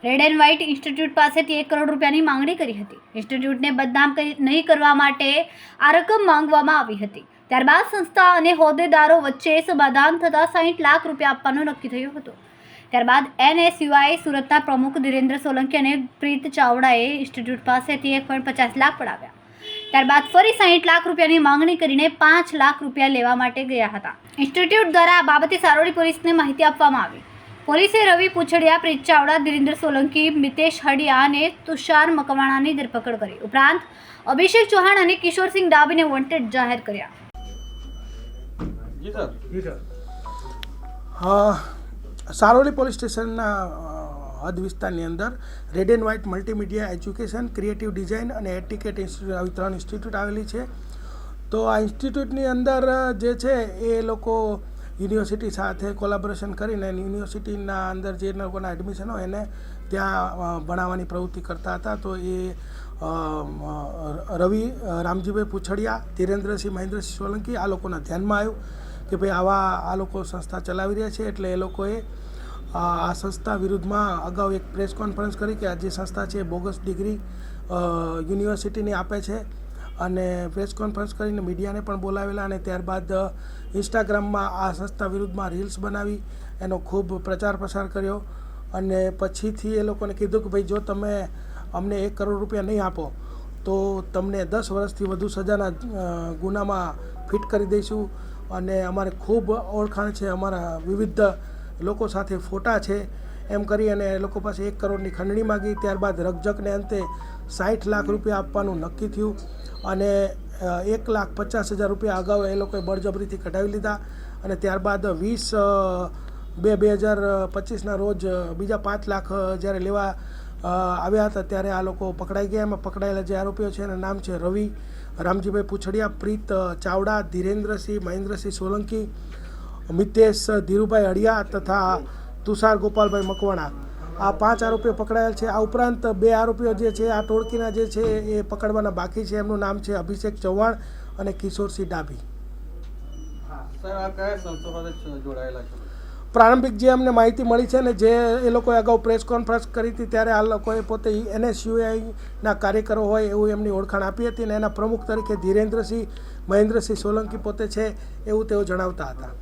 Red and white institute પાસેથી 1 કરોડ રૂપિયાની માંગણી કરી હતી। ઇન્સ્ટિટ્યૂટને બદનામ નહીં કરવા માટે આ રકમ માંગવામાં આવી હતી। ત્યારબાદ સંસ્થા અને હોદ્દેદારો વચ્ચે સમાધાન થતાં 60 લાખ રૂપિયા આપવાનું નક્કી થયું હતું। ત્યારબાદ NSUI સુરતના પ્રમુખ ધીરેન્દ્ર સોલંકી અને પ્રીત ચાવડાએ ઇન્સ્ટિટ્યૂટ પાસેથી 1.50 લાખ પડાવ્યા। ત્યારબાદ ફરી 60 લાખ રૂપિયાની માંગણી કરીને 5 લાખ રૂપિયા લેવા માટે ગયા હતા। ઇન્સ્ટિટ્યૂટ દ્વારા આ બાબતે સારોલી પોલીસને માહિતી આપવામાં આવી। પોલીસે રવિ પૂછડિયા, પ્રીત ચાવડા, ધીરેન્દ્ર સોલંકી, મિતેશ હડિયા અને તુષાર મકવાણાની ધરપકડ કરી। ઉપરાંત અભિષેક ચૌહાણ અને કિશોરસિંહ ડાભીને વોન્ટેડ જાહેર કર્યા। સારોલી પોલીસ સ્ટેશનના હદ વિસ્તારની અંદર red and white multimedia education, creative design અને એટિકેટ ઇન્સ્ટિટ્યૂટ આવી 3 ઇન્સ્ટિટ્યૂટ આવેલી છે। તો આ ઇન્સ્ટિટ્યૂટની અંદર જે છે એ લોકો યુનિવર્સિટી સાથે કોલાબોરેશન કરીને યુનિવર્સિટીના અંદર જે લોકોના એડમિશન હોય એને ત્યાં ભણાવવાની પ્રવૃત્તિ કરતા હતા। તો એ રવિ રામજીભાઈ પૂછડિયા, ધીરેન્દ્રસિંહ મહેન્દ્રસિંહ સોલંકી આ લોકોના ધ્યાનમાં આવ્યું કે ભાઈ આ લોકો સંસ્થા ચલાવી રહ્યા છે। એટલે એ લોકોએ આ સંસ્થા વિરુદ્ધમાં અગાઉ એક પ્રેસ કોન્ફરન્સ કરી કે આ જે સંસ્થા છે બોગસ ડિગ્રી યુનિવર્સિટીની આપે છે અને પ્રેસ કોન્ફરન્સ કરીને મીડિયાને પણ બોલાવેલા અને ત્યારબાદ ઇન્સ્ટાગ્રામમાં આ સંસ્થા વિરુદ્ધમાં રીલ્સ બનાવી એનો ખૂબ પ્રચાર પ્રસાર કર્યો અને પછીથી એ લોકોને કીધું કે ભાઈ જો તમે અમને 1 કરોડ રૂપિયા નહીં આપો તો તમને 10 વર્ષથી વધુ સજાના ગુનામાં ફિટ કરી દઈશું અને અમારે ખૂબ ઓળખાણ છે, અમારા વિવિધ લોકો સાથે ફોટા છે એમ કરી અને એ લોકો પાસે 1 કરોડની ખંડણી માગી। ત્યારબાદ રકઝકને અંતે 60 લાખ રૂપિયા આપવાનું નક્કી થયું અને 1,50,000 રૂપિયા અગાઉ એ લોકોએ બળજબરીથી કઢાવી લીધા અને ત્યારબાદ 20/2/2025ના રોજ બીજા 5 લાખ જ્યારે લેવા આવ્યા હતા ત્યારે આ લોકો પકડાઈ ગયા। એમાં પકડાયેલા જે આરોપીઓ છે એના નામ છે રવિ રામજીભાઈ પૂછડિયા, પ્રીત ચાવડા, ધીરેન્દ્રસિંહ મહેન્દ્રસિંહ સોલંકી, મિતેશ ધીરુભાઈ હડિયા તથા તુષાર ગોપાલભાઈ મકવાણા। આ 5 આરોપીઓ પકડાયેલ છે। આ ઉપરાંત 2 આરોપીઓ જે છે આ ટોળકીના જે છે એ પકડવાના બાકી છે। એમનું નામ છે અભિષેક ચૌહાણ અને કિશોરસિંહ ડાભી। પ્રારંભિક જે અમને માહિતી મળી છે ને જે એ લોકોએ અગાઉ પ્રેસ કોન્ફરન્સ કરી હતી ત્યારે આ લોકોએ પોતે NSUIના કાર્યકરો હોય એવું એમની ઓળખાણ આપી હતી અને એના પ્રમુખ તરીકે ધીરેન્દ્રસિંહ મહેન્દ્રસિંહ સોલંકી પોતે છે એવું તેઓ જણાવતા હતા।